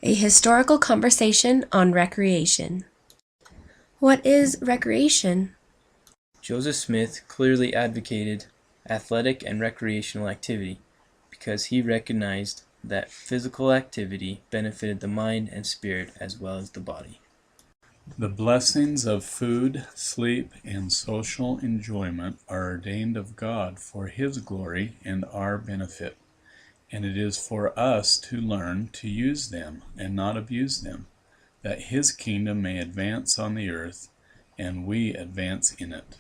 A historical conversation on recreation. What is recreation? Joseph Smith clearly advocated athletic and recreational activity because he recognized that physical activity benefited the mind and spirit as well as the body. The blessings of food, sleep, and social enjoyment are ordained of God for His glory and our benefit, and it is for us to learn to use them and not abuse them, that His kingdom may advance on the earth and we advance in it.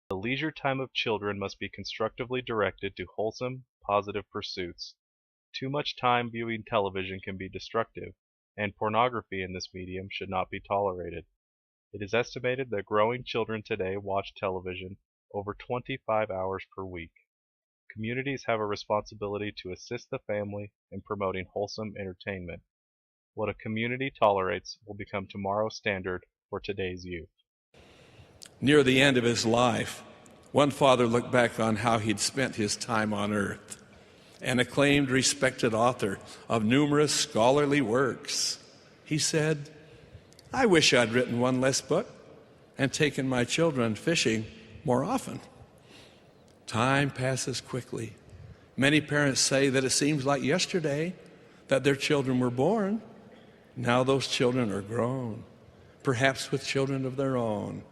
The leisure time of children must be constructively directed to wholesome, positive pursuits. Too much time viewing television can be destructive, and pornography in this medium should not be tolerated. It is estimated that growing children today watch television over 25 hours per week. Communities have a responsibility to assist the family in promoting wholesome entertainment. What a community tolerates will become tomorrow's standard for today's youth. Near the end of his life, one father looked back on how he'd spent his time on earth. An acclaimed, respected author of numerous scholarly works, he said, "I wish I'd written one less book and taken my children fishing more often." Time passes quickly. Many parents say that it seems like yesterday that their children were born. Now those children are grown, perhaps with children of their own.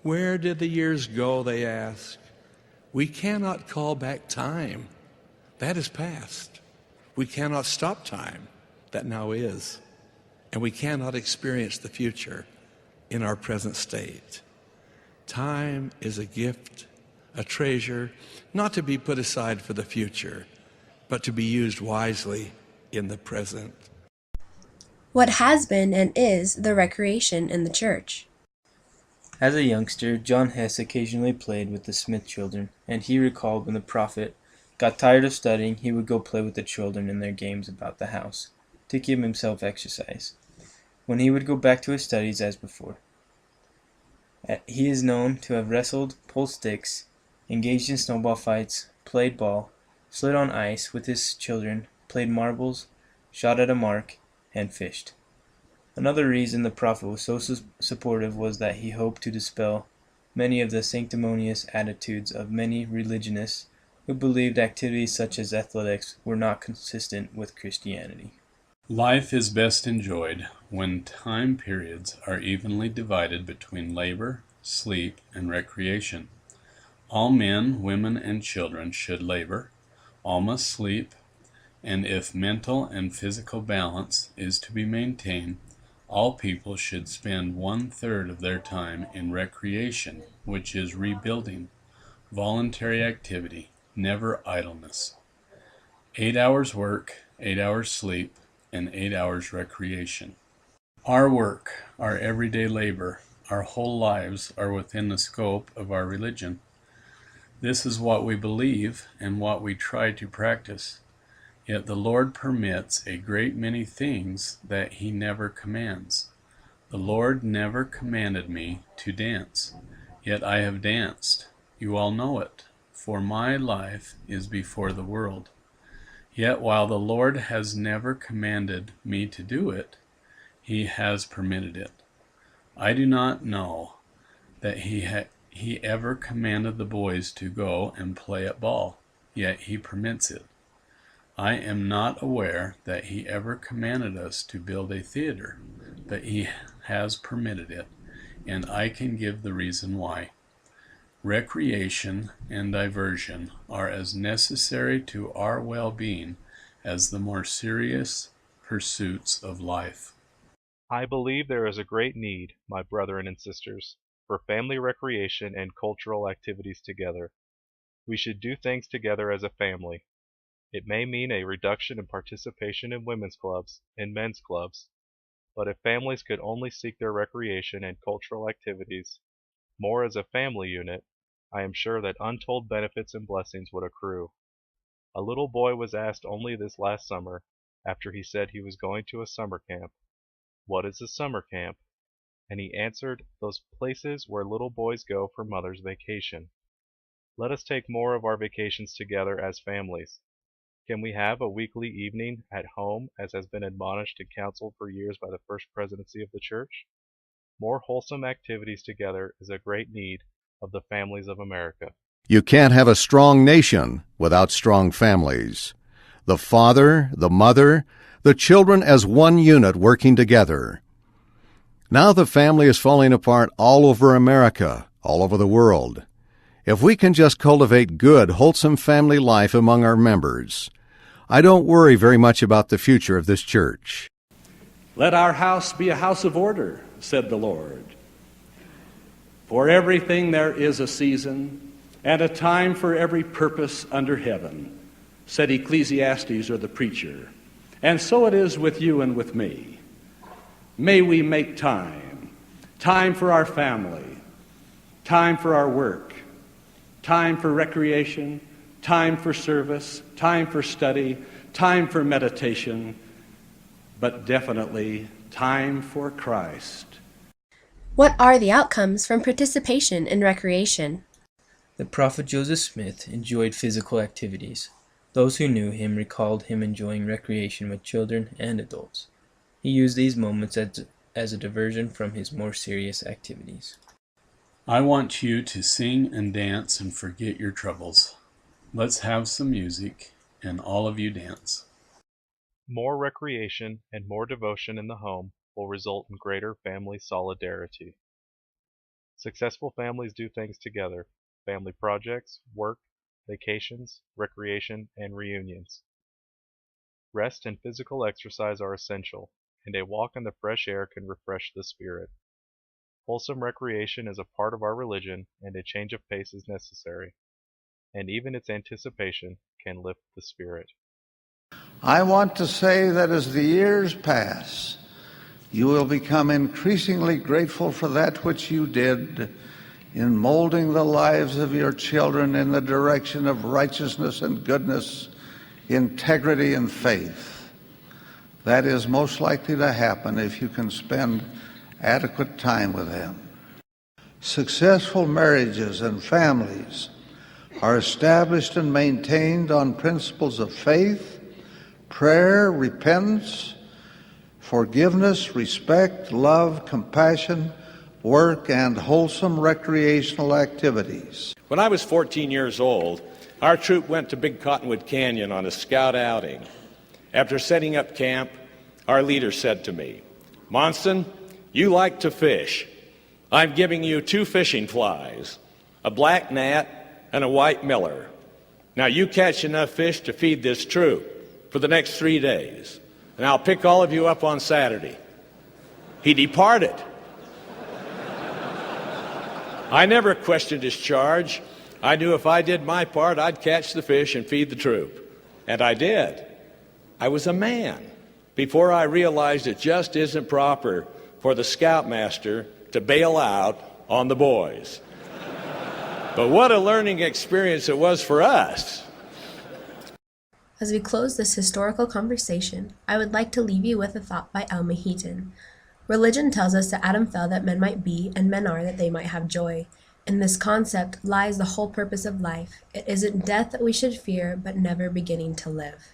Where did the years go, they ask. We cannot call back time. That is past. We cannot stop time. That now is. And we cannot experience the future in our present state. Time is a gift, a treasure, not to be put aside for the future, but to be used wisely in the present. What has been and is the recreation in the church? As a youngster, John Hess occasionally played with the Smith children, and he recalled when the prophet got tired of studying, he would go play with the children in their games about the house, to give himself exercise, when he would go back to his studies as before. He is known to have wrestled, pulled sticks, engaged in snowball fights, played ball, slid on ice with his children, played marbles, shot at a mark, and fished. Another reason the prophet was so supportive was that he hoped to dispel many of the sanctimonious attitudes of many religionists who believed activities such as athletics were not consistent with Christianity. Life is best enjoyed when time periods are evenly divided between labor, sleep, and recreation. All men, women, and children should labor, all must sleep, and if mental and physical balance is to be maintained, all people should spend 1/3 of their time in recreation, which is rebuilding, voluntary activity, never idleness. 8 hours work, 8 hours sleep, and 8 hours recreation. Our work, our everyday labor, our whole lives are within the scope of our religion. This is what we believe and what we try to practice. Yet the Lord permits a great many things that He never commands. The Lord never commanded me to dance, yet I have danced. You all know it, for my life is before the world. Yet while the Lord has never commanded me to do it, He has permitted it. I do not know that He ever commanded the boys to go and play at ball, yet He permits it. I am not aware that He ever commanded us to build a theater, but He has permitted it, and I can give the reason why. Recreation and diversion are as necessary to our well-being as the more serious pursuits of life. I believe there is a great need, my brethren and sisters, for family recreation and cultural activities together. We should do things together as a family. It may mean a reduction in participation in women's clubs and men's clubs, but if families could only seek their recreation and cultural activities more as a family unit, I am sure that untold benefits and blessings would accrue. A little boy was asked only this last summer, after he said he was going to a summer camp, "What is a summer camp?" And he answered, "Those places where little boys go for mother's vacation." Let us take more of our vacations together as families. Can we have a weekly evening at home, as has been admonished and counseled for years by the First Presidency of the Church? More wholesome activities together is a great need of the families of America. You can't have a strong nation without strong families. The father, the mother, the children as one unit working together. Now the family is falling apart all over America, all over the world. If we can just cultivate good, wholesome family life among our members, I don't worry very much about the future of this church. Let our house be a house of order, said the Lord. For everything there is a season, and a time for every purpose under heaven, said Ecclesiastes or the preacher. And so it is with you and with me. May we make time for our family, time for our work, time for recreation, time for service, time for study, time for meditation, but definitely time for Christ. What are the outcomes from participation in recreation? The prophet Joseph Smith enjoyed physical activities. Those who knew him recalled him enjoying recreation with children and adults. He used these moments as a diversion from his more serious activities. I want you to sing and dance and forget your troubles. Let's have some music, and all of you dance. More recreation and more devotion in the home will result in greater family solidarity. Successful families do things together: family projects, work, vacations, recreation, and reunions. Rest and physical exercise are essential, and a walk in the fresh air can refresh the spirit. Wholesome recreation is a part of our religion, and a change of pace is necessary, and even its anticipation can lift the spirit. I want to say that as the years pass, you will become increasingly grateful for that which you did in molding the lives of your children in the direction of righteousness and goodness, integrity and faith. That is most likely to happen if you can spend adequate time with them. Successful marriages and families are established and maintained on principles of faith, prayer, repentance, forgiveness, respect, love, compassion, work, and wholesome recreational activities. When I was 14 years old, our troop went to Big Cottonwood Canyon on a scout outing. After setting up camp, our leader said to me, "Monson, you like to fish. I'm giving you 2 fishing flies, a black gnat and a white miller. Now you catch enough fish to feed this troop for the next 3 days, and I'll pick all of you up on Saturday." He departed. I never questioned his charge. I knew if I did my part, I'd catch the fish and feed the troop. And I did. I was a man before I realized it just isn't proper for the scoutmaster to bail out on the boys. But what a learning experience it was for us. As we close this historical conversation, I would like to leave you with a thought by Alma Heaton. Religion tells us that Adam fell that men might be, and men are that they might have joy. In this concept lies the whole purpose of life. It isn't death that we should fear, but never beginning to live.